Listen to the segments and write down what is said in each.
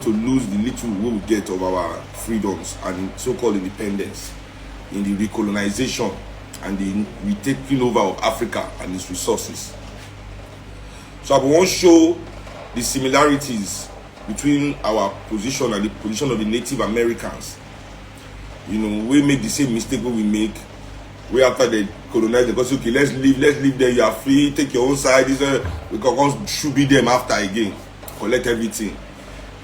to lose the little we will get of our freedoms and so-called independence in the recolonization and the retaking over of Africa and its resources. So I want to show the similarities between our position and the position of the Native Americans. You know, we make the same mistake we make. We after they colonize, because okay, let's leave there, you are free, take your own side. We can should be them after again, collect everything.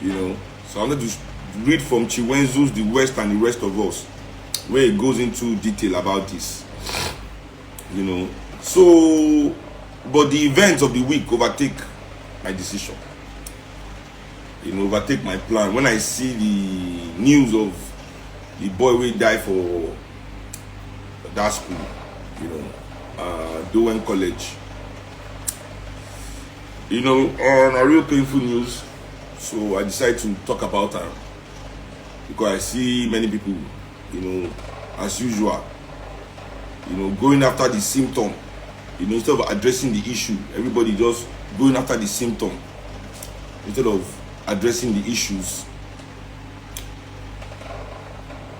You know. So I'm going to read from Chiwenzu's The West and the Rest of Us, where it goes into detail about this. You know. So, but the events of the week overtake my decision. You know, overtake my plan. When I see the news of the boy will die for that school, you know, Dowen College. You know, on a real painful news, so I decided to talk about her because I see many people, you know, as usual, you know, going after the symptom, you know, instead of addressing the issue. Everybody just going after the symptom instead of addressing the issues.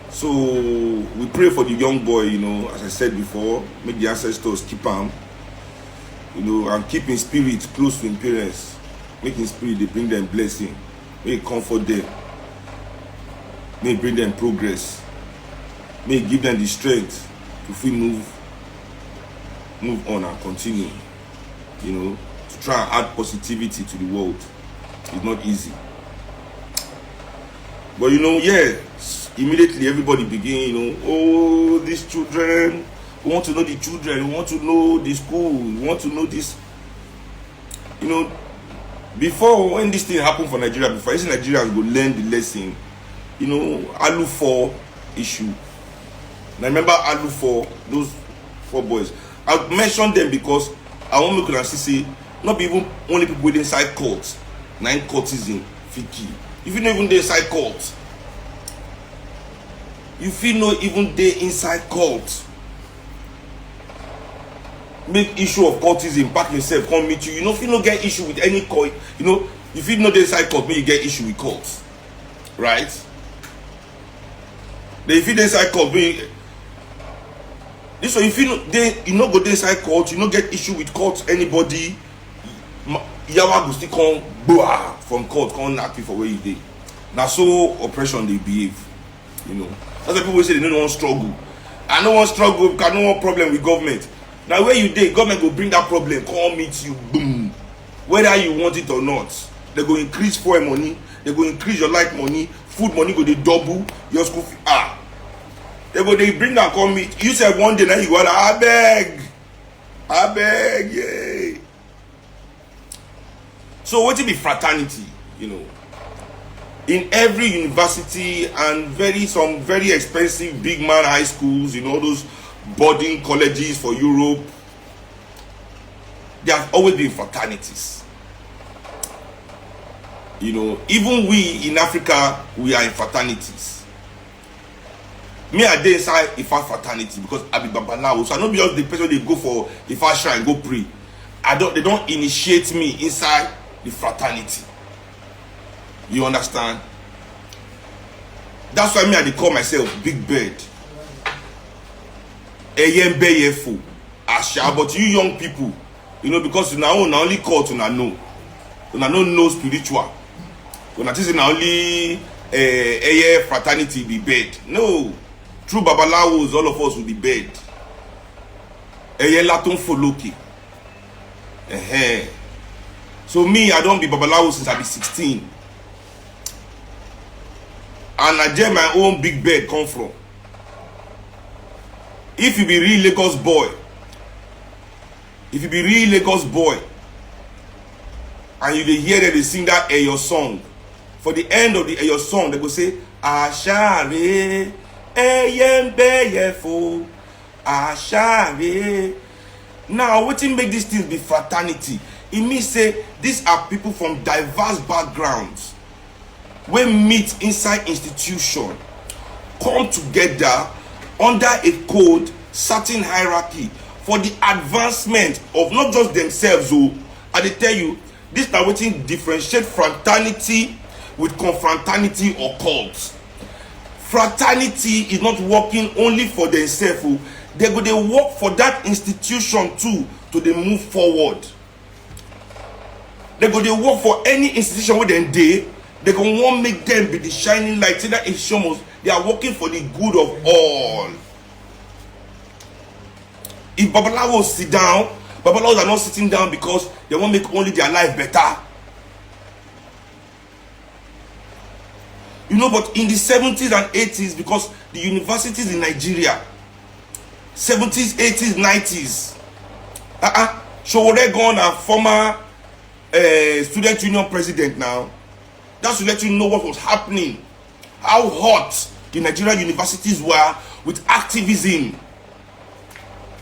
So we pray for the young boy, you know, as I said before, make the ancestors keep him, you know, and keep in spirit close to his parents. Make in spirit they bring them blessing, may it comfort them, may it bring them progress, may it give them the strength to feel move on and continue, you know, to try and add positivity to the world. It's not easy. But you know, yeah, immediately everybody begin, you know, oh, these children, we want to know the children, we want to know the school, we want to know this. You know, before, when this thing happened for Nigeria, before, I see Nigerians go learn the lesson, you know, Alu 4 issue. And I remember Alu 4, those 4 boys. I mentioned them because I want to say, not be even only people with inside courts, 9 courtism, Fiki. If you know even they inside court, you feel no even they inside court. Make issue of courtism, pack yourself, come meet you. You know, if you don't get issue with any court, you know, if you know they inside court, maybe you get issue with courts, right? Then if you inside court, maybe this one, if you know they, you know, go inside court, you know, get issue with court, anybody, Yawa go still come from court, come knock you for where you did. Now so oppression they behave, you know. That's why people say they don't want struggle. I don't want struggle because I don't want problem with government. Now where you did, government will bring that problem, come meet you, boom. Whether you want it or not, they go increase fuel money, they go increase your light money, food money go they double, your school fee. They bring that come meet. You said one day now you go, I beg, yay. So what it be fraternity, you know? In every university and some very expensive big man high schools, you know, those boarding colleges for Europe, there have always been fraternities. You know, even we in Africa, we are in fraternities. Me I dey inside Ifa fraternity because I be Babalawo, so I don't be just the person they go for Ifa shrine go pray. They don't initiate me inside the fraternity. You understand? That's why me I call myself Big Bird. Eyembeyefo Asha. But you young people, you know, because you now only call to know. You know spiritual. You know, this is only Eye fraternity be bed. No. True Babalawos, all of us will be bed. Eye Laton Foloki. So me, I don't be Babalawo since I be 16. And I get my own big bed come from. If you be real Lagos boy, and you dey hear that they sing that Eyo song, for the end of the Eyo song, they go say, Ashare, Eyembeyefo, Ashare. Now, what make these things be fraternity? It means say these are people from diverse backgrounds. We meet inside institution, come together under a code, certain hierarchy for the advancement of not just themselves. I tell you, this now wetin differentiate fraternity with confraternity or cult. Fraternity is not working only for themselves. They go dey work for that institution too to dey move forward. They go dey work for any institution where they go want make them be the shining light. See that institution, they are working for the good of all. If Babalawos sit down, Babalawos are not sitting down because they want make only their life better. You know, but in the 70s and 80s, because the universities in Nigeria, 70s, 80s, 90s, Showoregon, a former student union president now, that's to let you know what was happening, how hot the Nigerian universities were with activism.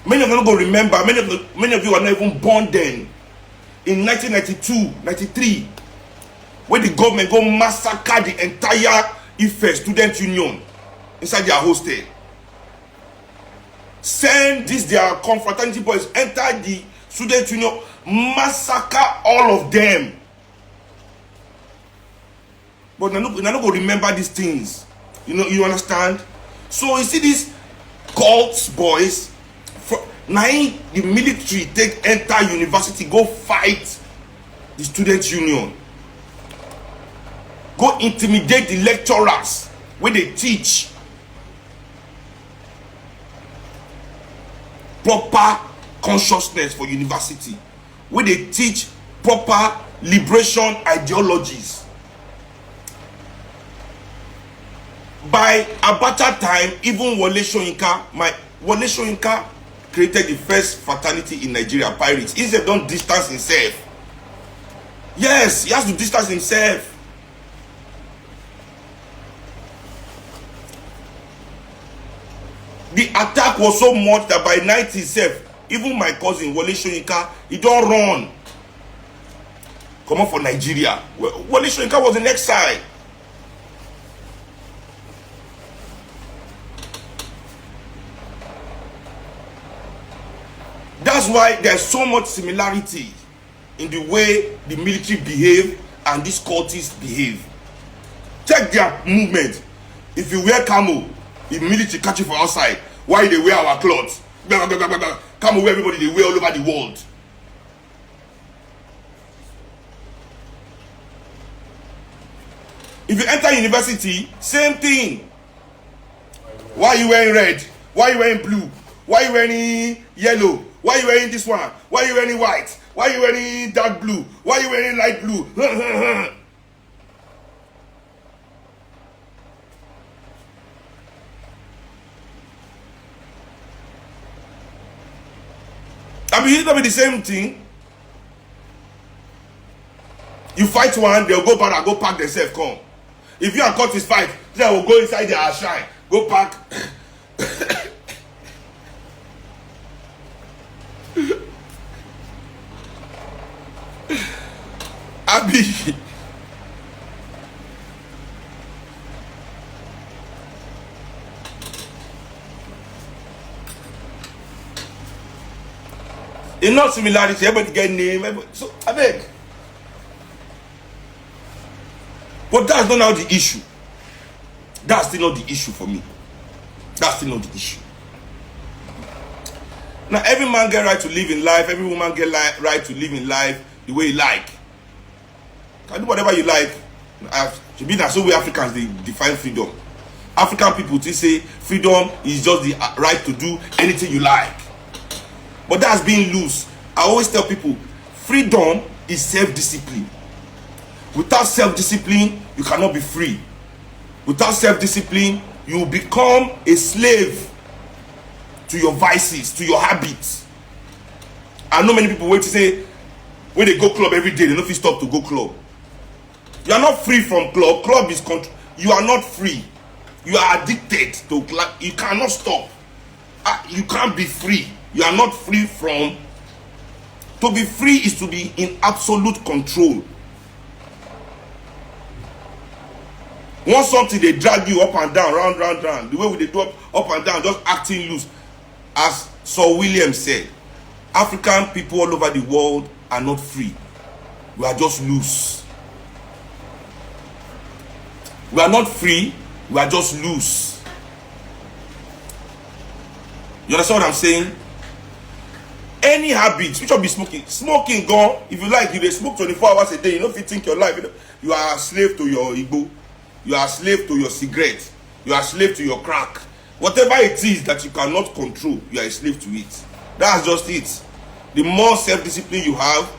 Many of them don't remember, many of you are not even born then. In 1992, 93, where the government go massacre the entire Ife student union inside their hostel. Send this their confraternity boys, enter the student union, massacre all of them. But I'm not going to remember these things. You know, you understand? So you see these cults boys, now the military take enter university, go fight the student union. Go intimidate the lecturers when they teach proper consciousness for university, when they teach proper liberation ideologies. By Abacha time, even Wole Soyinka created the first fraternity in Nigeria, Pirates. He said don't distance himself. Yes, he has to distance himself. The attack was so much that by night itself, even my cousin Wole Soyinka, he don't run. Come on for Nigeria. Wole Soyinka was in exile. That's why there's so much similarity in the way the military behave and these cultists behave. Check their movement. If you wear camo, the military catch you for outside. Why they wear our clothes? Camo wear everybody they wear all over the world. If you enter university, same thing. Why are you wearing red? Why are you wearing blue? Why are you wearing yellow? Why are you wearing this one? Why are you wearing white? Why are you wearing dark blue? Why are you wearing light blue? I mean, it's not be the same thing. You fight one, they'll go back and go pack themselves, come. If you are caught this fight, they will go inside their shrine, go pack. Abi. Enough similarity, everybody get name, everybody. So I beg. But that's not now the issue. That's still not the issue for me. That's still not the issue. Now every man get right to live in life, every woman get right to live in life the way you like. You can do whatever you like. Should be that so we Africans they define freedom. African people they say freedom is just the right to do anything you like. But that's being loose. I always tell people, freedom is self-discipline. Without self-discipline, you cannot be free. Without self-discipline, you become a slave to your vices, to your habits. I know many people wait to say, when they go club every day, they don't feel stop to go club. You are not free from club. Club is control. You are not free. You are addicted to club. You cannot stop. You can't be free. You are not free from. To be free is to be in absolute control. Once something they drag you up and down, round, the way they do up and down, just acting loose. As Sir William said, African people all over the world are not free. We are just loose. We are not free, we are just loose. You understand what I'm saying? Any habit, which will be smoking. Smoking gone. If you like, if they smoke 24 hours a day, you know if you think your life, you are a slave to your igbo. You are a slave to your cigarette. You are a slave to your crack. Whatever it is that you cannot control, you are a slave to it. That's just it. The more self-discipline you have,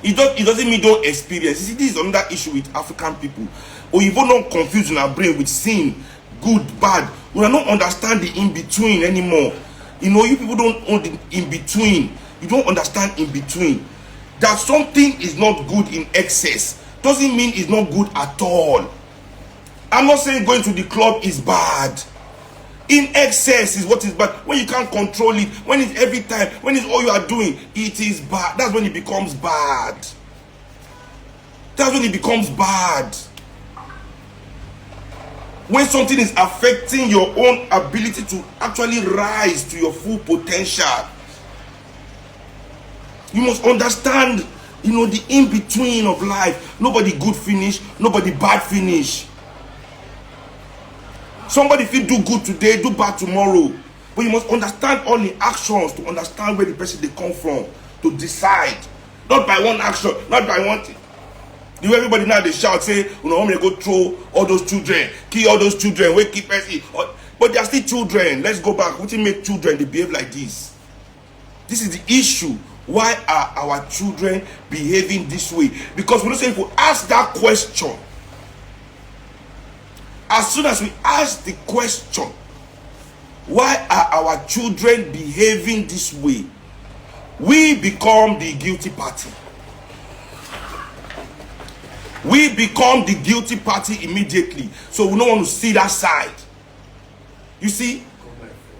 it doesn't mean don't experience. You see, this is another issue with African people. Or even not confused in our brain with sin, good, bad. We are not understand the in-between anymore. You know, you people don't own the in-between. You don't understand in-between. That something is not good in excess doesn't mean it's not good at all. I'm not saying going to the club is bad. In excess is what is bad. When you can't control it, when it's every time, when it's all you are doing, it is bad. That's when it becomes bad. That's when it becomes bad. When something is affecting your own ability to actually rise to your full potential. You must understand, you know, the in-between of life. Nobody good finish, nobody bad finish. Somebody if you do good today, do bad tomorrow. But you must understand all the actions to understand where the person they come from, to decide. Not by one action, not by one thing. Do everybody now they shout, say, you know, I'm gonna go throw all those children, kill all those children, wait, keep person. But they are still children. Let's go back. What do you make children they behave like this? This is the issue. Why are our children behaving this way? Because we don't say if we ask that question, as soon as we ask the question, why are our children behaving this way, we become the guilty party. We become the guilty party immediately. So we don't want to see that side. You see,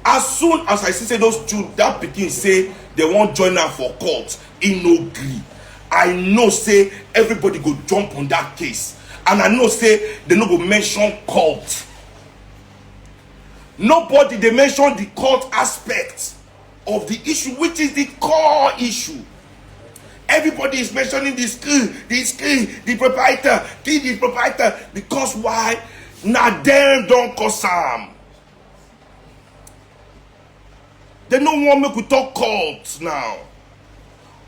as soon as I see say those children, that pikin say they won't join her for court, in no agree. I know say everybody go jump on that case. And I know say they no go mention court. Nobody they mention the court aspect of the issue, which is the core issue. Everybody is mentioning the school, the proprietor, because why? Now them don't cause harm. They don't want me to talk courts now.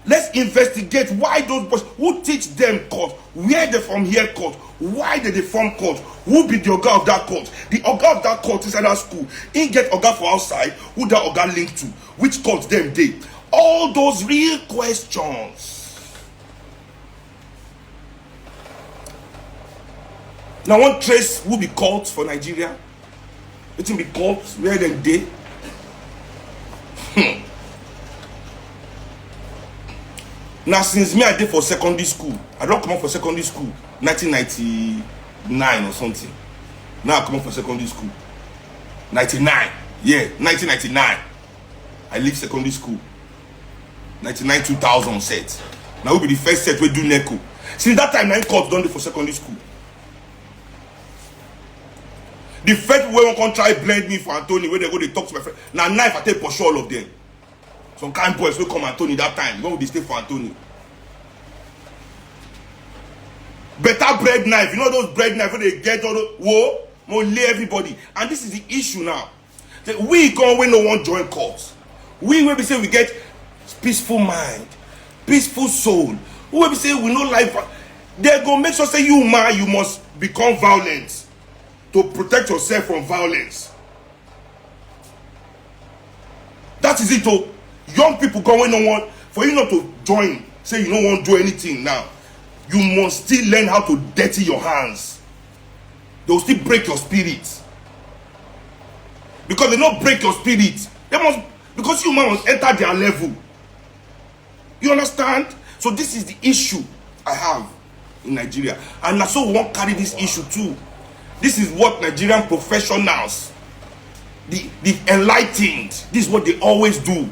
Let's investigate why those boys, who teach them court, where they from here court, why they form court, who be the oga of that court. The oga of that court is at that school. He get oga for outside, who that oga link to, which court them they. All those real questions. Now one trace will be called for Nigeria. It will be called where them they. Now since me I did for secondary school, I don't come up for secondary school 1999 or something. Now I come up for secondary school 99. Yeah, 1999. I leave secondary school 99 2000 set. Now will be the first set we do NECO. Since that time 9 courts done it for secondary school. The first way one can try blend me for Anthony where they go they talk to my friend. Now knife I take pursue all of them. Some kind boys will come Anthony that time. When would they stay for Anthony? Better bread knife. You know those bread knife where they get all the whoa, more lay everybody. And this is the issue now. That we go when no one join cause. We will be say we get peaceful mind, peaceful soul. We will be say we know life. They go make sure say you man, you must become violent to protect yourself from violence. That is it. Oh. Young people going no one for you not to join, say you don't want to do anything now. You must still learn how to dirty your hands. They will still break your spirit. Because they don't break your spirit. They must, because you must enter their level. You understand? So this is the issue I have in Nigeria. And so we won't carry this issue too. This is what Nigerian professionals, the enlightened, this is what they always do.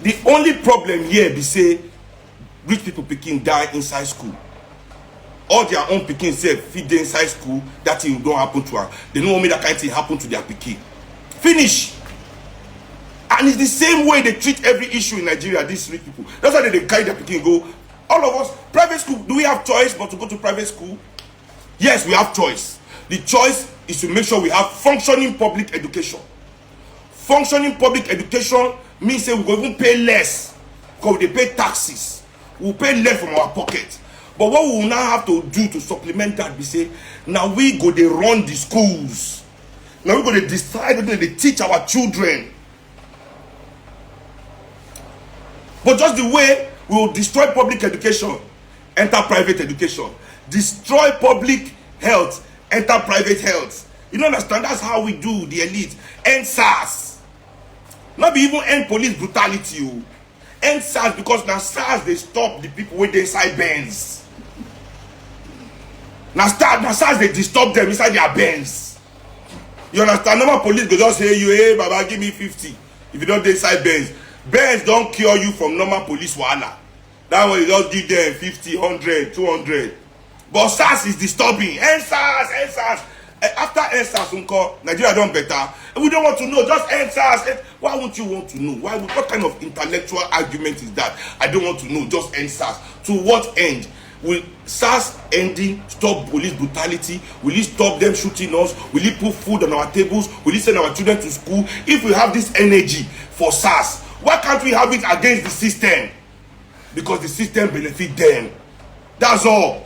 The only problem here be say rich people picking die inside school. All their own picking say feed them inside school, that thing don't happen to her. They don't want me that kind of thing happen to their picking. Finish. And it's the same way they treat every issue in Nigeria, these rich people. That's why they carry their picking go. All of us, private school, do we have choice but to go to private school? Yes, we have choice. The choice is to make sure we have functioning public education. Functioning public education means say we go even pay less because they pay taxes. We pay less from our pocket. But what we will now have to do to supplement that, we say, now we go they run the schools. Now we go to decide whether they teach our children. But just the way we will destroy public education, enter private education. Destroy public health, enter private health. You don't understand? That's how we do the elite. End SARS. Not be even end police brutality. End SARS, because now SARS they stop the people with the inside Benz. Now SARS they disturb them inside their Benz. You understand? Normal police go just say you, hey Baba, give me 50. If you don't inside Benz. Benz don't cure you from normal police wahala. That one you just give them 50, 100, 200. But SARS is disturbing. End SARS, end SARS. After end SARS, Nigeria done better. And we don't want to know. Just end SARS. Why won't you want to know? What kind of intellectual argument is that? I don't want to know. Just end SARS. To what end? Will SARS ending stop police brutality? Will it stop them shooting us? Will it put food on our tables? Will it send our children to school? If we have this energy for SARS, why can't we have it against the system? Because the system benefits them. That's all.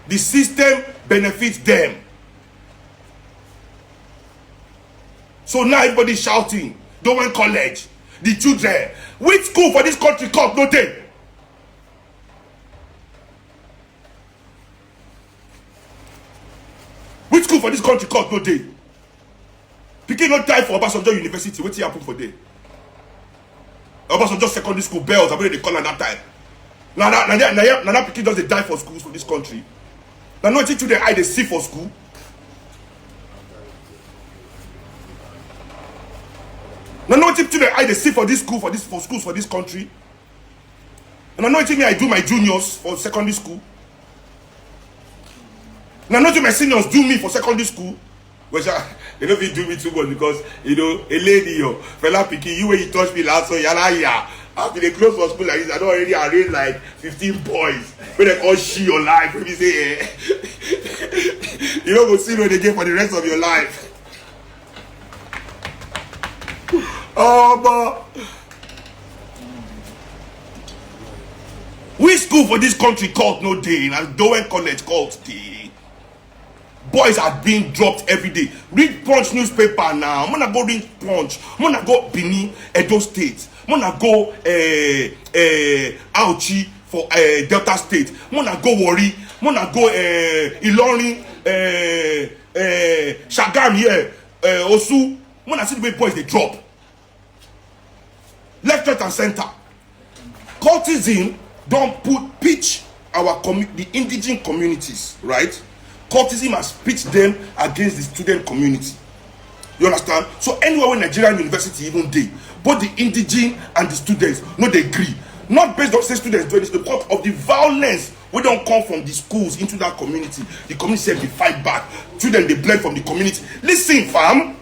The system benefits them. So now everybody shouting, don't want college. The children. Which school for this country called no day? Which school for this country called no day? Pikin no die for Obasanjo University. What happen for day? Obasanjo Secondary School bells. I believe they call at that time. Now Pikin does they die for schools for this country. Now no teach children how they see for school. Now no teach children how they see for this school for schools for this country. And I know teach me I do my juniors for secondary school. Now not my seniors do me for secondary school. Which they don't even do me too much because you know a lady yo fella pikin you when you touch me last so yala. After they close for school like this, I don't already arrange like 15 boys. When they all shit your life, when you say, you don't go see what they get for the rest of your life. But which school for this country called no day? And Dowen College called day. Boys are being dropped every day. Read Punch newspaper now. I'm gonna go read Punch. I'm gonna go Benin, Edo State. I'm gonna go Auchi for Delta State. I'm gonna go Warri. I'm gonna go Ilorin, Shagam here, Osu. I'm gonna see the way boys they drop. Left, right, and center. Cultism don't pitch our the indigenous communities, right? Cultism has pitched them against the student community. You understand? So anywhere where Nigerian university even dey, both the indigenous and the students no they agree. Not based on say students doing this, because of the violence we don't come from the schools into that community. The community said they fight back. Children they blend from the community. Listen, fam.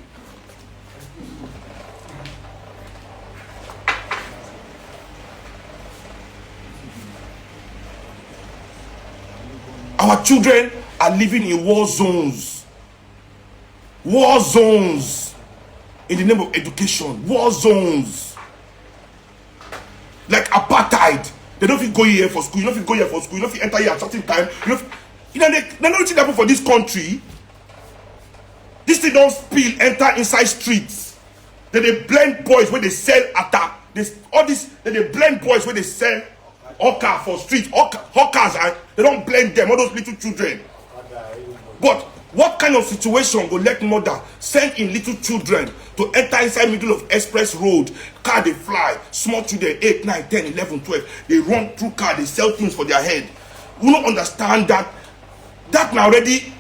Our children are living in war zones. War zones. In the name of education. War zones. Like apartheid. They don't fit go here for school. You don't fit go here for school. You don't fit enter here at certain time. You know, they don't think happen for this country. This thing don't spill, enter inside streets. Then they blend boys where they sell attack. All this, then they blend boys where they sell hawker for streets. Hawkers, and they don't blend them, all those little children. But what kind of situation go let mother send in little children to enter inside middle of express road? Car they fly, small children 8, 9, 10, 11, 12. They run through car, they sell things for their head. We don't understand that. That now already.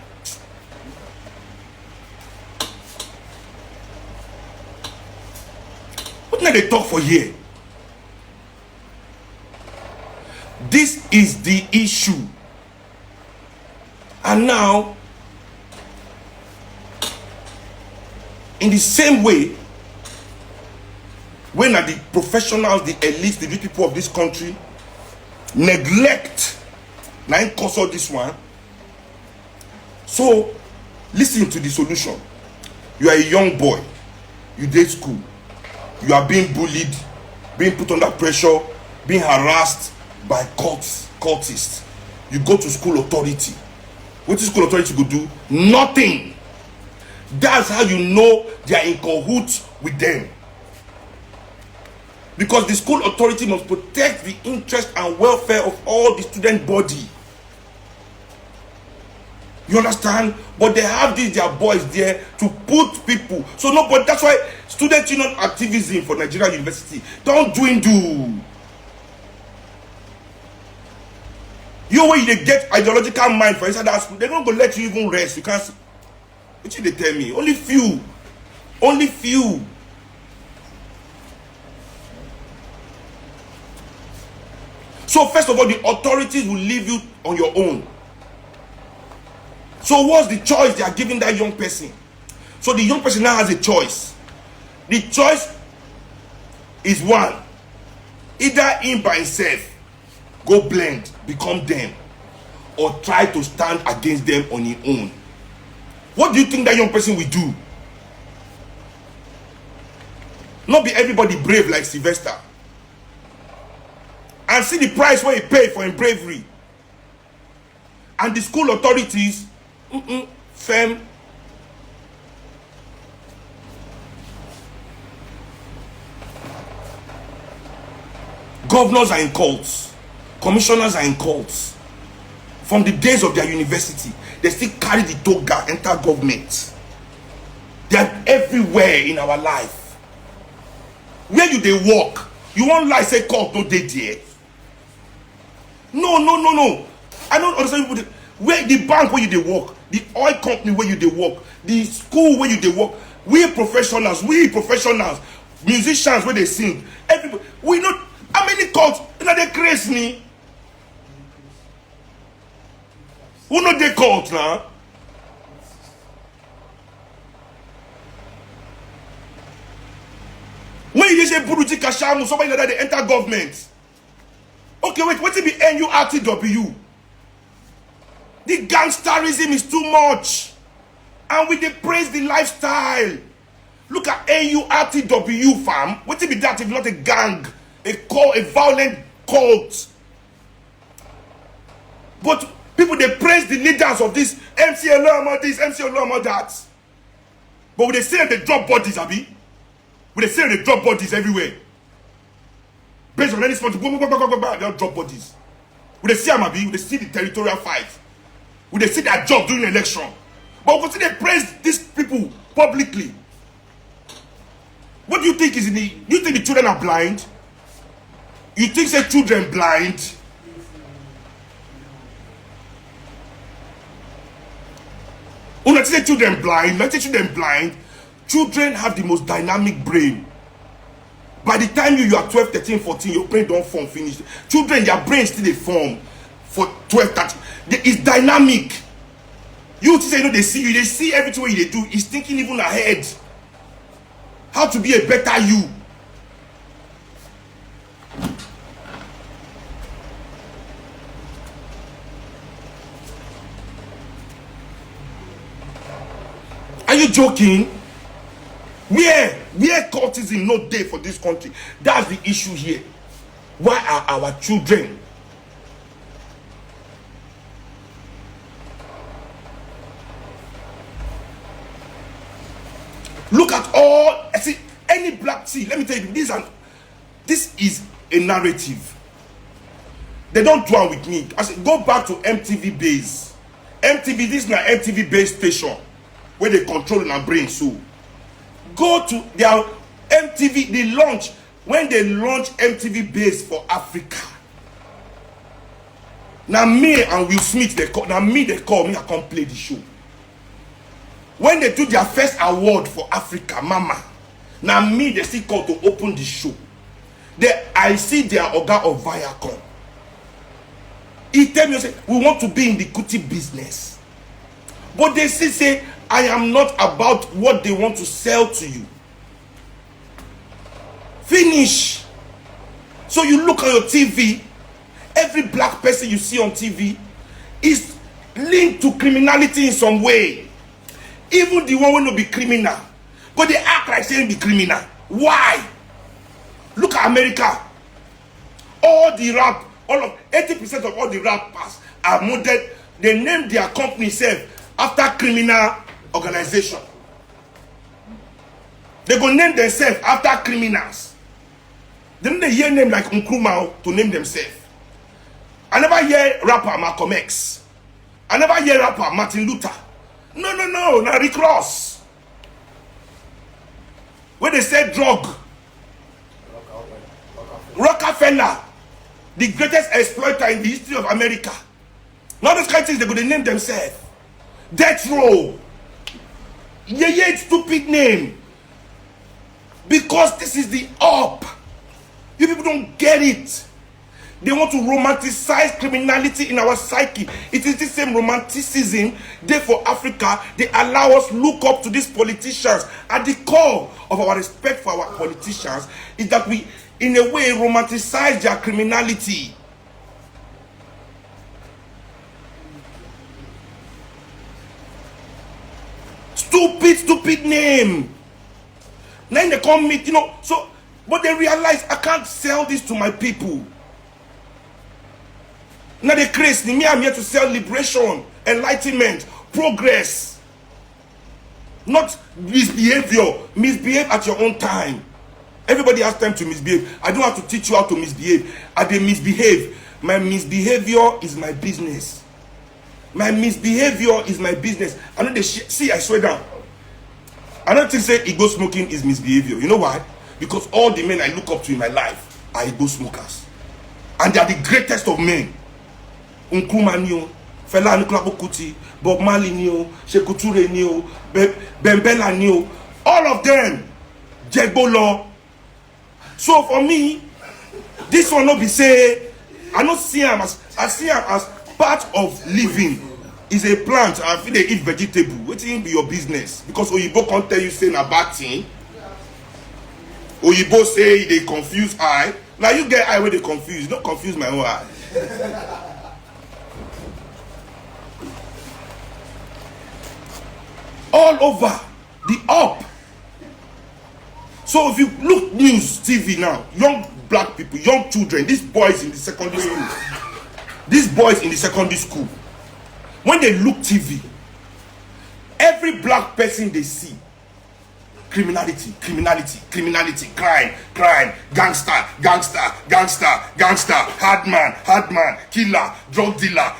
What now they talk for here? This is the issue. And now, in the same way, when are the professionals, the elites, the rich people of this country neglect, now cause all this one, So listen to the solution. You are a young boy, you date school, you are being bullied, being put under pressure, being harassed by cultists. You go to school authority. What is school authority go do? Nothing. That's how you know they are in cahoots with them. Because the school authority must protect the interest and welfare of all the student body. You understand? But they have these their boys there to put people. So nobody, that's why student union activism for Nigeria University don't dwindle. You when you get ideological mind for inside that school, they're not gonna let you even rest. You can't see. What did they tell me? Only few. Only few. So first of all, the authorities will leave you on your own. So what's the choice they are giving that young person? So the young person now has a choice. The choice is one. Either him by himself go blend, become them, or try to stand against them on his own. What do you think that young person will do? Not be everybody brave like Sylvester. And see the price what he paid for his bravery. And the school authorities, firm. Governors are in cults. Commissioners are in cults. From the days of their university, they still carry the toga, enter government. They are everywhere in our life. Where do they work? You won't lie, say cult, no they there. No. I don't understand people. Where the bank where you they work, the oil company where you they work, the school where you they work. We professionals, musicians where they sing. Everybody, we know how many cults. You know they craze me. Who know they cult now? When you say Buruji Kashamu, somebody like that they enter government. Okay, wait, what if be NURTW? The gangsterism is too much. And we they praise the lifestyle. Look at NURTW, fam. What if be that if not a gang, a violent cult? But people they praise the leaders of this MCLM this, MCLM that. But when they say they drop bodies, Abi, when they say they drop bodies everywhere. Based on any spot, they don't drop bodies. When they see Amabi, when they see the territorial fight, when they see their job during election. But when they praise these people publicly, what do you think is in the? You think the children are blind? You think say children blind? When I say children blind, children have the most dynamic brain. By the time you are 12, 13, 14, your brain don't form finish. Children, their brain still they form for 12, 13. It's dynamic. You say, you know, they see you, they see everything what they do. It's thinking even ahead. How to be a better you. Are you joking? Where cultism no day for this country? That's the issue here. Why are our children? Look at all. See any black. See, let me tell you, this is a narrative. They don't dwell with me. I said, go back to MTV base. MTV, this is not MTV base station where they control our brain. So go to their MTV, they launch, when they launch MTV base for Africa. Now me and Will Smith, they call me, I can't play the show. When they do their first award for Africa, Mama, now me, they still call to open the show. I see their Oga of Viacom. He tell me, say, we want to be in the Kuti business. But they still say, I am not about what they want to sell to you. Finish. So you look at your TV, every black person you see on TV is linked to criminality in some way. Even the one will not be criminal, but they act like saying be criminal. Why? Look at America. All the rap, all of 80% of all the rappers are modeled. They name their company self after criminal organization. They go name themselves after criminals. Then they hear name like Nkrumah to name themselves. I never hear rapper Malcolm X. I never hear rapper Martin Luther. No, now Rick Ross. When they say drug, Rockefeller, the greatest exploiter in the history of America. Now those kind of things they go to name themselves. Death Row. Yeah, stupid name. Because this is the up. You people don't get it. They want to romanticize criminality in our psyche. It is the same romanticism. Therefore, Africa, they allow us look up to these politicians. At the core of our respect for our politicians is that we, in a way, romanticize their criminality. Stupid name. Then they come meet, so, but they realize I can't sell this to my people. Now they crazy. Me, I'm here to sell liberation, enlightenment, progress. Not misbehavior. Misbehave at your own time. Everybody has time to misbehave. I don't have to teach you how to misbehave. I dey misbehave. My misbehavior is my business. My misbehavior is my business. I know they see, I swear down. I don't think say ego smoking is misbehavior. You know why? Because all the men I look up to in my life are ego smokers. And they are the greatest of men. Nkrumah ni o, Fela Anikulapo Kuti, Bob Marley ni o, Sekou Touré ni o, Bembela ni o, all of them, Jegbolo. So for me, this one not be say, I don't see him as, I see him as part of living. Is a plant, and if they eat vegetable, what will be your business? Because Oyibo can't tell you say na bad thing. Oyibo say they confuse eye. Now you get eye where they confuse. Don't confuse my own eye. All over the up. So if you look news TV now, young black people, young children, these boys in the secondary school, when they look TV, every black person they see, criminality, crime, gangster, hard man, killer, drug dealer,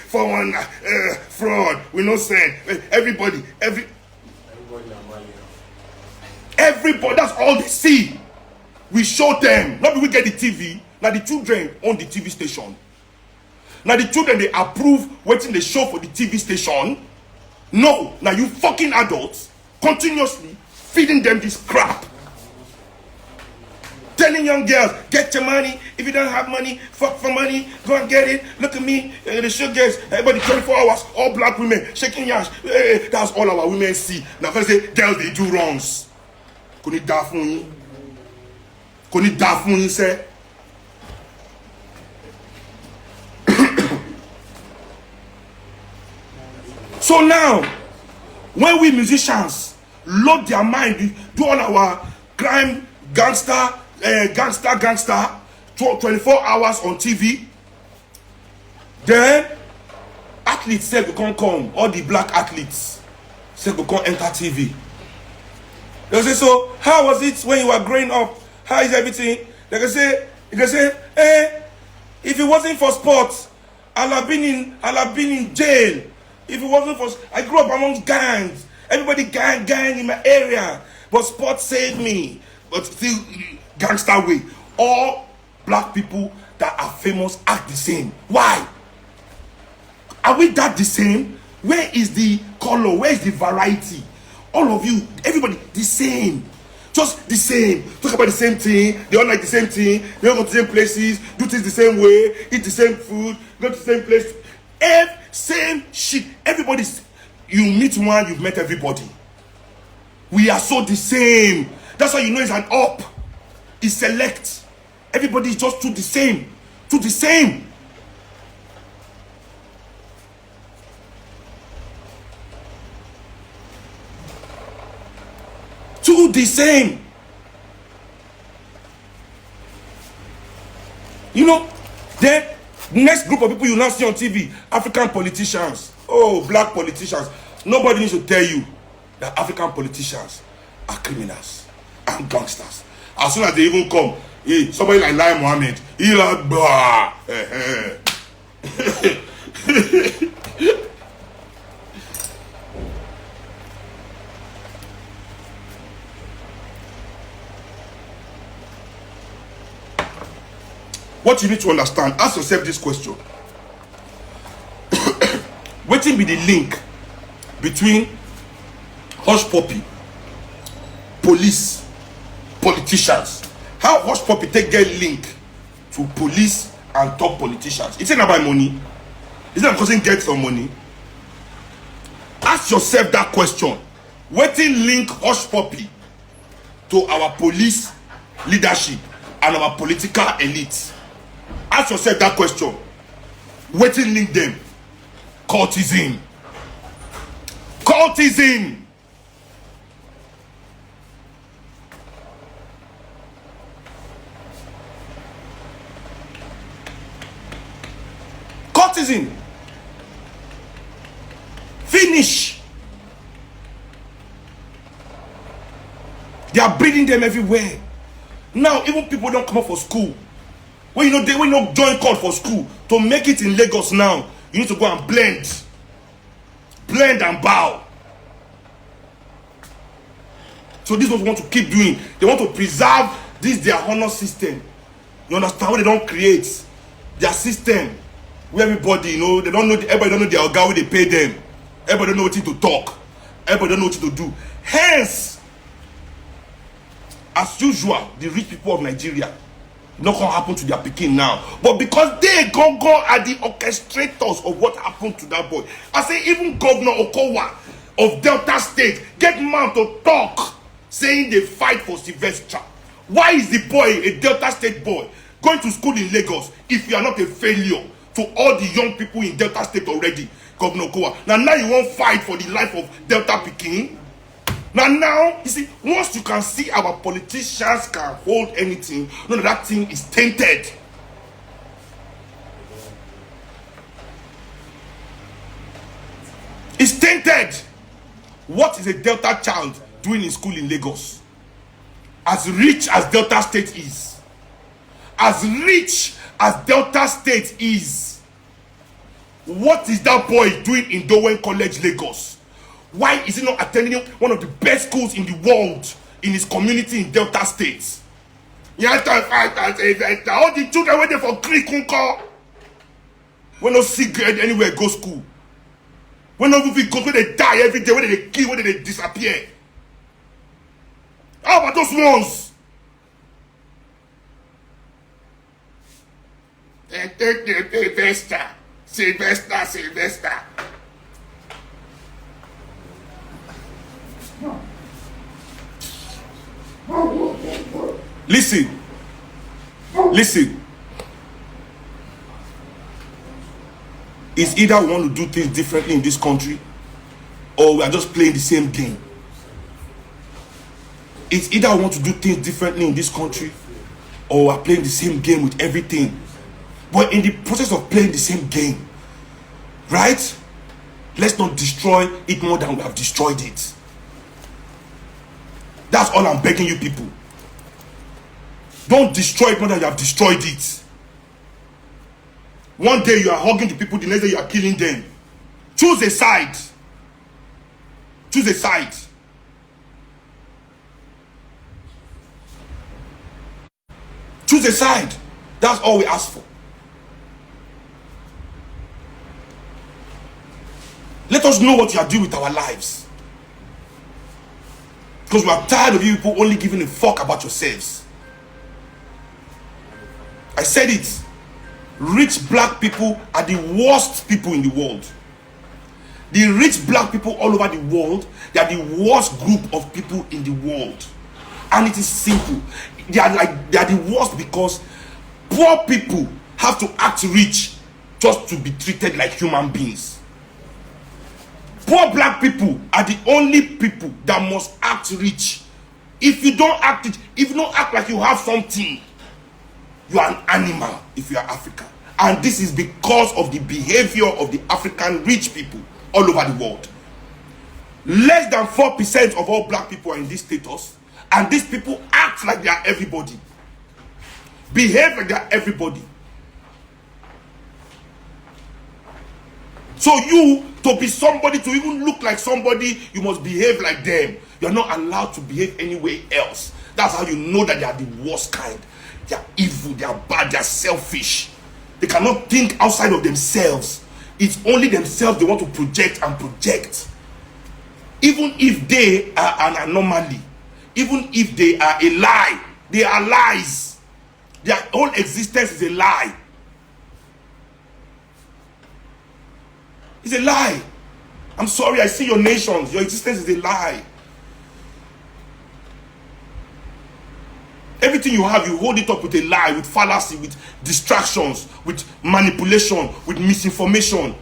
419, fraud, we no send, everybody, that's all they see. We show them, not we get the TV, now the children on the TV station. Now the children, they approve waiting the show for the TV station. No, now you fucking adults continuously feeding them this crap. Telling young girls, get your money. If you don't have money, fuck for money. Go and get it. Look at me. The show girls, everybody 24 hours, all black women, shaking yash. That's all our women see. Now first say, girls, they do wrongs. Koni dafun say. So now, when we musicians load their mind, do all our crime, gangster, 24 hours on TV, then athletes say we can't come, all the black athletes say we can't enter TV. They say, so how was it when you were growing up? How is everything? They can say, if it wasn't for sports, I'll have been in jail. If it wasn't for, I grew up amongst gangs. Everybody gang in my area. But sports saved me. But still, gangster way. All black people that are famous act the same. Why? Are we that the same? Where is the color? Where is the variety? All of you, everybody, the same. Just the same. Talk about the same thing. They all like the same thing. They all go to the same places. Do things the same way. Eat the same food. Go to the same place. Same shit. Everybody's, you meet one, you've met everybody. We are so the same. That's why you know it's an up. It's select. Everybody is just the same. Do the same. You know, then next group of people you now see on TV, African politicians. Oh, black politicians. Nobody needs to tell you that African politicians are criminals and gangsters. As soon as they even come, somebody like Lai Mohammed, he like, bah. What you need to understand, ask yourself this question. What will be the link between Hush Puppy, police, politicians? How Hush Puppy take get link to police and top politicians? It's not about money. It's not because he get some money. Ask yourself that question. What will link Hush Puppy to our police leadership and our political elite? Ask yourself that question. What will link them? Cultism. Cultism. Cultism. Finish. They are breeding them everywhere. Now even people don't come up for school. When you know join call for school to make it in Lagos now, you need to go and blend and bow. So this is what we want to keep doing. They want to preserve this their honor system. You understand what they don't create? Their system where everybody, everybody don't know their organ where they pay them. Everybody don't know what to talk. Everybody don't know what to do. Hence, as usual, the rich people of Nigeria not gonna happen to their pikin now, but because they go are the orchestrators of what happened to that boy. I say even Governor Okowa of Delta State get man to talk saying they fight for Sylvester. Why is the boy, a Delta State boy, going to school in Lagos if you are not a failure to all the young people in Delta State already? Governor Okowa, now you won't fight for the life of Delta pikin. Now, you see, once you can see our politicians can hold anything, no, that thing is tainted. It's tainted. What is a Delta child doing in school in Lagos? As rich as Delta State is, as rich as Delta State is, what is that boy doing in Dowen College, Lagos? Why is he not attending one of the best schools in the world in his community in Delta State? You have to fight as a vector. All the children waiting for Creek Kunko. When no see grade anywhere go school. When no movie go, when they die every day, when they kill, when they disappear. How about those ones? They take the Sylvester. Listen. It's either we want to do things differently in this country, or we are just playing the same game. It's either we want to do things differently in this country, or we are playing the same game with everything. But in the process of playing the same game, right? Let's not destroy it more than we have destroyed it. That's all I'm begging you people. Don't destroy it more than you have destroyed it. One day you are hugging the people, the next day you are killing them. Choose a side. Choose a side. Choose a side. That's all we ask for. Let us know what you are doing with our lives. Because we are tired of you people only giving a fuck about yourselves. I said it. Rich black people are the worst people in the world. The rich black people all over the world, they are the worst group of people in the world. And it is simple. They are the worst because poor people have to act rich just to be treated like human beings. Poor black people are the only people that must act rich If you don't act it, if you don't act like you have something, you are an animal if you are African. And this is because of the behavior of the African rich people all over the world. Less than 4% of all black people are in this status, and these people act like they are everybody, behave like they are everybody. So you, to be somebody, to even look like somebody, you must behave like them. You are not allowed to behave anywhere else. That's how you know that they are the worst kind. They are evil, they are bad, they are selfish. They cannot think outside of themselves. It's only themselves they want to project and project. Even if they are an anomaly, even if they are a lie, they are lies. Their whole existence is a lie. It's a lie. I'm sorry, I see your nations. Your existence is a lie. Everything you have, you hold it up with a lie, with fallacy, with distractions, with manipulation, with misinformation,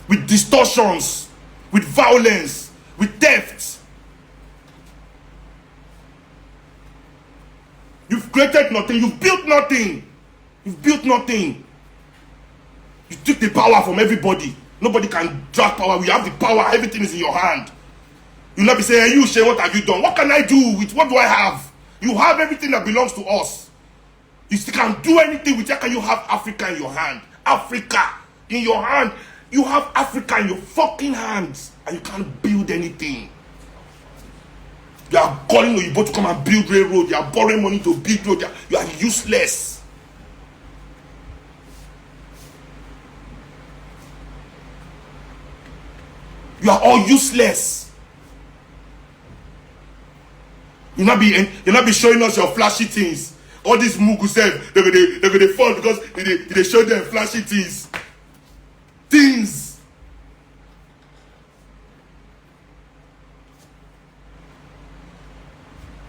with distortions, with violence, with theft. You've created nothing. You've built nothing. You've built nothing. You took the power from everybody. Nobody can drag power. You have the power. Everything is in your hand. You'll not be saying, hey, you, Shay, what have you done? What can I do with what do I have? You have everything that belongs to us. You still can't do anything with it. How can you have Africa in your hand? Africa in your hand. You have Africa in your fucking hands. And you can't build anything. You are calling Oyibo to come and build railroad. You are borrowing money to build road. You are useless. You are all useless. You'll not be showing us your flashy things. All these mugu said they're gonna fall because they show them flashy things. Things.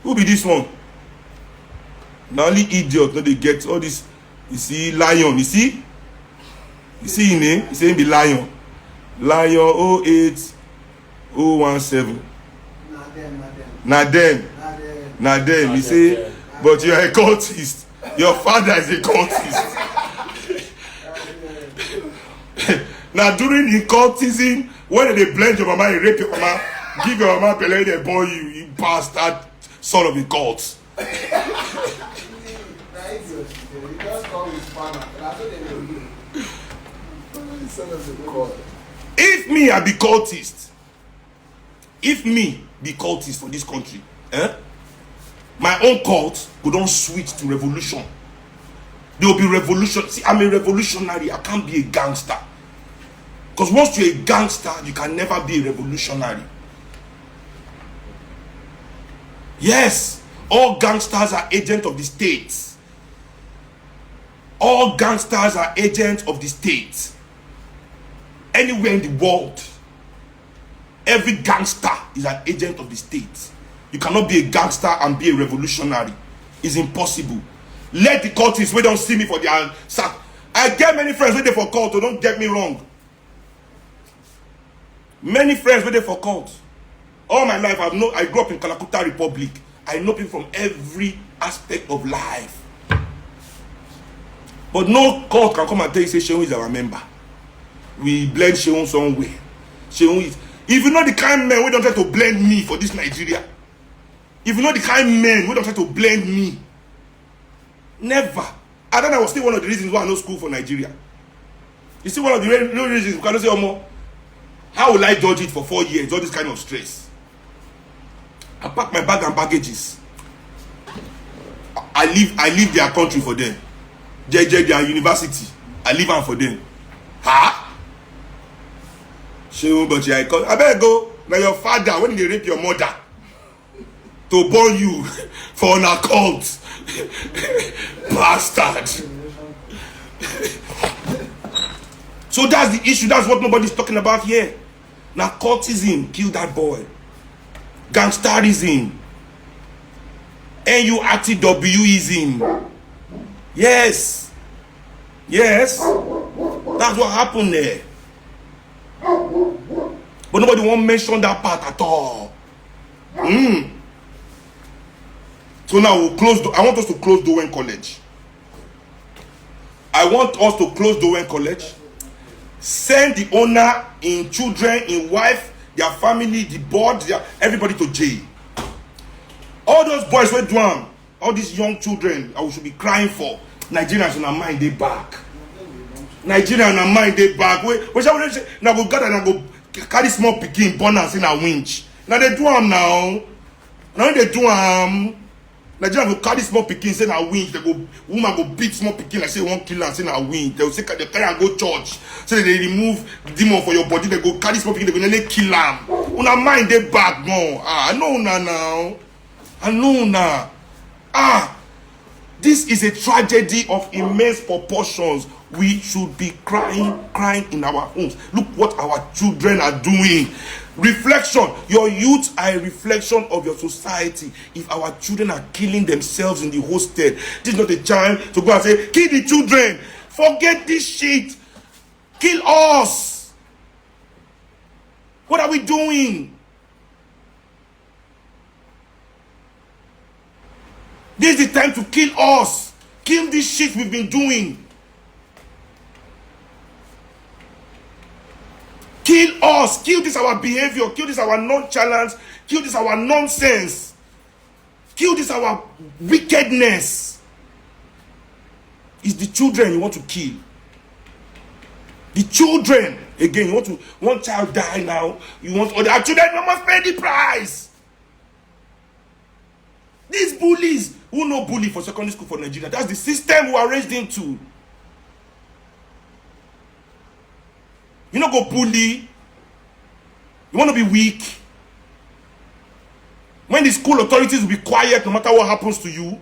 Who be this one? Now only idiot, no they get all this. You see, lion, you see? You see his name? You say him be lion. Lion 08017. Not them. You say, but you are a cultist. Your father is a cultist. Now during the cultism, when they blend your mama, you rape your mama, give your mama pele, they born you bastard son of a cult. If me I be cultist, if me be cultist for this country, my own cult go don switch to revolution. There will be revolution. See, I'm a revolutionary. I can't be a gangster. Because once you're a gangster, you can never be a revolutionary. Yes, all gangsters are agents of the state. All gangsters are agents of the state. Anywhere in the world, every gangster is an agent of the state. You cannot be a gangster and be a revolutionary. It's impossible. Let the cultists wait, don't see me for their sack. I get many friends waiting for cult, so don't get me wrong. Many friends waiting for cult. All my life, I grew up in Kalakuta Republic. I know people from every aspect of life. But no cult can come and tell you, say, Shehu is our member. We blend Shehu somewhere. Shehu is. If you know the kind of men we don't try to blend me for this Nigeria. If you know the kind of men we don't try to blend me. Never. I thought that was still one of the reasons why I no school for Nigeria. You see, one of the real reasons we cannot say, Omo, how will I judge it for 4 years? All this kind of stress. I pack my bag and baggages. I leave their country for them. JJ, their university. I leave them for them. Ha? But I better go. Now your father, when they rape your mother, to born you for an occult. Bastard. So that's the issue. That's what nobody's talking about here. Now cultism killed that boy. Gangsterism. NURTWism. Yes. Yes. That's what happened there. But nobody won't mention that part at all. So now we'll close. I want us to close Dowen College. I want us to close Dowen College. Send the owner, in children, in wife, their family, the board, everybody to jail. All those boys were doing, all these young children, I should be crying for. Nigerians in our mind, they back. Nigerians in our mind, they back. We shall we say, now go gather and go carry small pikin, bonus in a winch. Now they do them now. Now they do them. Nigerians go carry small pikin, say na winch. They go, woman go beat small pikin, like say one kill and say na winch. They will say they carry and go church. So they remove demon for your body. They go carry small pikin, they go nearly kill them. Una mind they back no. I know una now. I know una. This is a tragedy of immense proportions. We should be crying in our homes. Look what our children are doing. Reflection. Your youth are a reflection of your society. If our children are killing themselves in the hostel, this is not a time to go and say, kill the children. Forget this shit. Kill us. What are we doing? This is the time to kill us. Kill this shit we've been doing. Kill us. Kill this our behavior. Kill this our nonchalance. Kill this our nonsense. Kill this our wickedness. It's the children you want to kill. The children. Again, you want to one child die now. You want other children, you must pay the price. These bullies who no bully for secondary school for Nigeria. That's the system we are raised into. You not go bully. You want to be weak. When the school authorities will be quiet no matter what happens to you.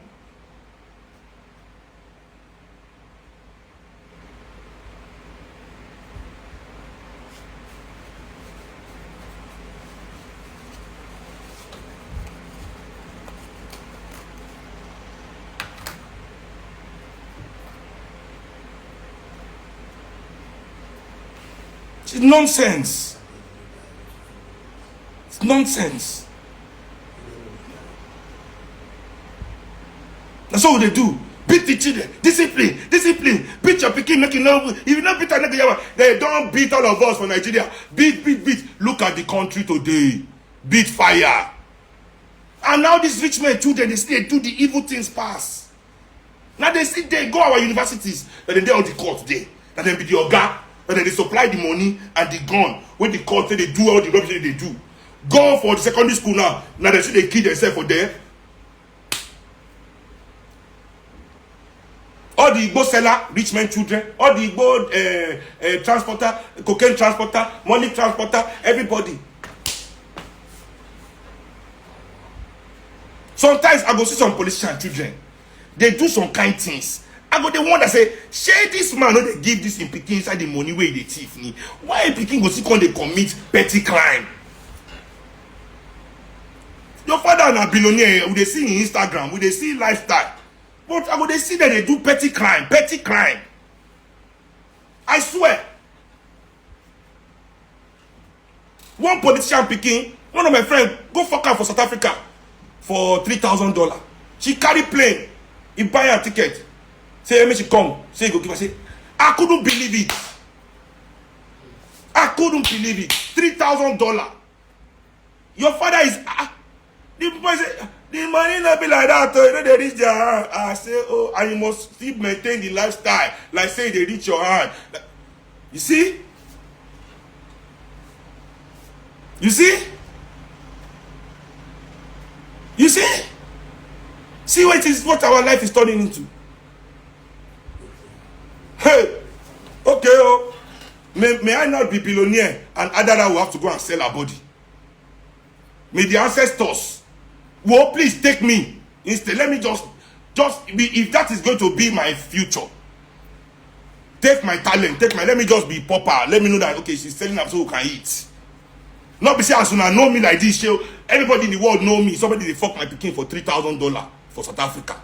It's nonsense. It's nonsense. That's all they do. Beat the children. Discipline. Discipline. Beat your pikin. If you not beat Nigeria, they don't beat all of us for Nigeria. Beat. Look at the country today. Beat fire. And now these rich men children, they do the evil things pass. Now they see they go our universities, and then they on the court there. And then be the oga. And then they supply the money and the gun. When the court say they do all the rubbish they do. Go for the secondary school now. Now they see they kill themselves for there. All the Igbo seller, rich men children, all the Igbo transporter, cocaine transporter, money transporter, everybody. Sometimes I go see some politician children. They do some kind things. I go the one that say, shey this man no dey give this in pikin inside the money wey dey thief ni. Why pikin go see come dey commit petty crime? Your father na billionaire, we dey see in Instagram, we dey see lifestyle. But I go dey see that they do petty crime. I swear. One politician pikin, one of my friends, go fuck her for South Africa for $3,000. She carry plane, he buy her ticket. Say, let me she come. Say, go give her. Say, I couldn't believe it. $3,000. Your father is. The boy say, the money not be like that. You know they reach their hand. I say, oh, and you must still maintain the lifestyle. Like say they reach your hand. You see? You see? You see? See what our life is turning into. Hey, okay, oh, may I not be billionaire and Adara will have to go and sell her body? May the ancestors, well, please take me instead. Let me just be, if that is going to be my future, take my talent, let me just be proper. Let me know that, okay, she's selling up so we can eat. Not be say as soon as know me like this, everybody in the world know me. Somebody they fuck my pikin for $3,000 for South Africa.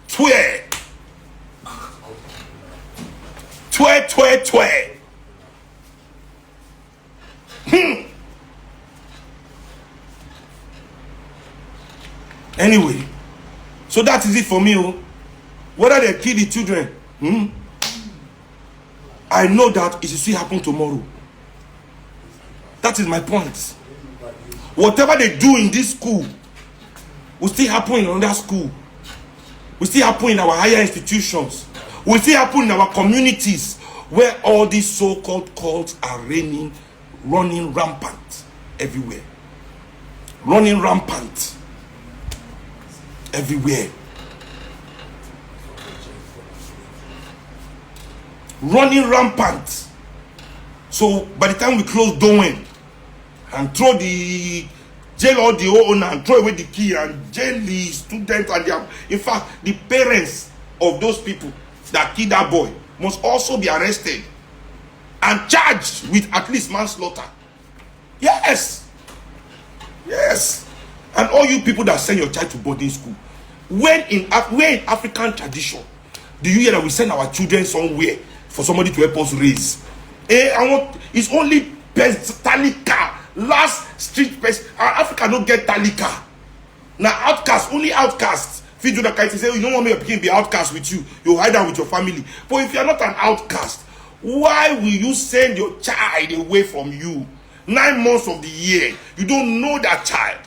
Twe. Anyway, so that is it for me. Oh. Whether they kill the children, I know that it will still happen tomorrow. That is my point. Whatever they do in this school will still happen in another school. Will still happen in our higher institutions. Will still happen in our communities where all these so-called cults are running rampant everywhere. Running rampant everywhere. Running rampant. So by the time we close Dowen and throw the jail all the owner and throw away the key and jail the students and their, in fact the parents of those people that killed that boy must also be arrested and charged with at least manslaughter. Yes. Yes. And all you people that send your child to boarding school, where in African tradition do you hear that we send our children somewhere for somebody to help us raise? It's only talika, last street person. Africa don't get talika. Now outcasts, only outcasts. If you do that kind of say, you don't want me to be outcast with you, you hide out with your family. But if you're not an outcast, why will you send your child away from you 9 months of the year? You don't know that child.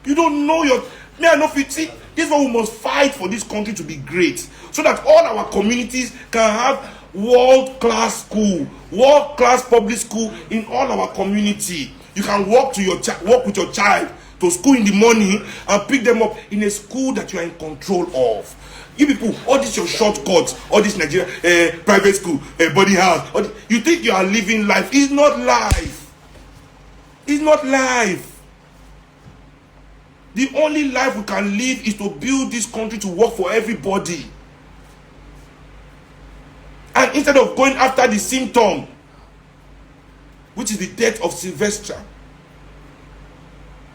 You don't know your... Me, I know 50. This is why we must fight for this country to be great, so that all our communities can have world-class school, world-class public school in all our community. You can walk with your child to school in the morning and pick them up in a school that you are in control of. You people, all this your shortcuts, all this Nigeria private school, boarding house, you think you are living life. It's not life. It's not life. The only life we can live is to build this country to work for everybody. And instead of going after the symptom, which is the death of Sylvester,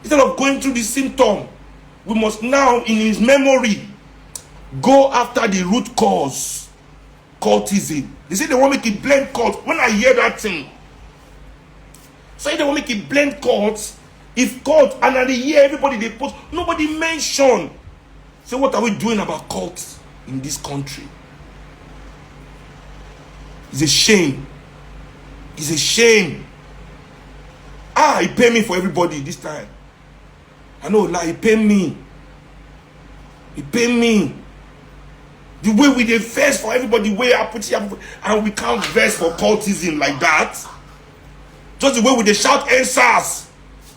instead of going through the symptom, we must now, in his memory, go after the root cause, cultism. They say they want to make it blend cult. When I hear that thing, say they want to make it blend cults. If cult, and at the year everybody they post, nobody mention. So what are we doing about cults in this country? It's a shame. It's a shame. He pay me for everybody this time. I know, like, he pay me. He pay me. The way we dey verse for everybody, way I put here, and we can't verse for cultism like that. Just the way we dey shout NSAS,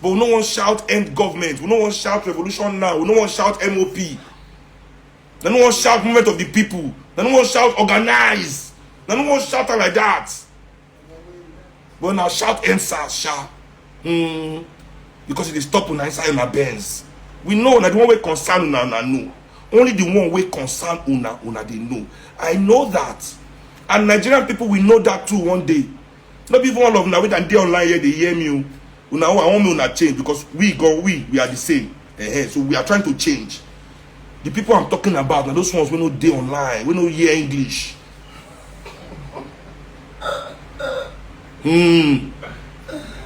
but we no want shout end government. We no want shout revolution now. We no want shout MOP. They no want shout movement of the people. They no want shout organize. They no want shout like that. But now shout NSAS, shout. Because it is stop on inside on Benz. We know that the one way concern una know. Only the one way concern una they know. I know that. And Nigerian people will know that too one day. Not even all of them wait and they online here, they hear me. Una I want me una change because we are the same. So we are trying to change. The people I'm talking about are those ones we know they online, we know hear English.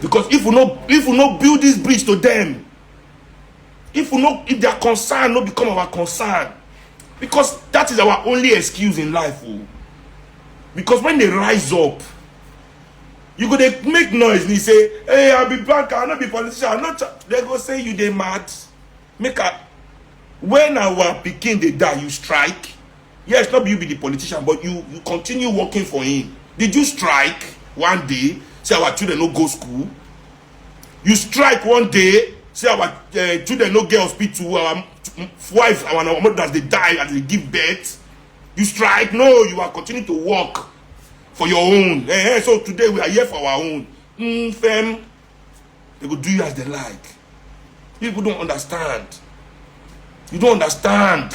Because if we not build this bridge to them, if their concern not become our concern, because that is our only excuse in life. Because when they rise up, you go they make noise and they say, hey, I'll be banker, I'll not be politician, I'll not. They go say you they mad. When our Peking they die, you strike. Yes, not you be the politician, but you continue working for him. Did you strike one day? Say our children no go school. You strike one day. Say our children no get hospital. Our wives, our mothers they die and they give birth. You strike. No, you are continuing to work for your own. So today we are here for our own. Fam, they go do you as they like. People don't understand. You don't understand.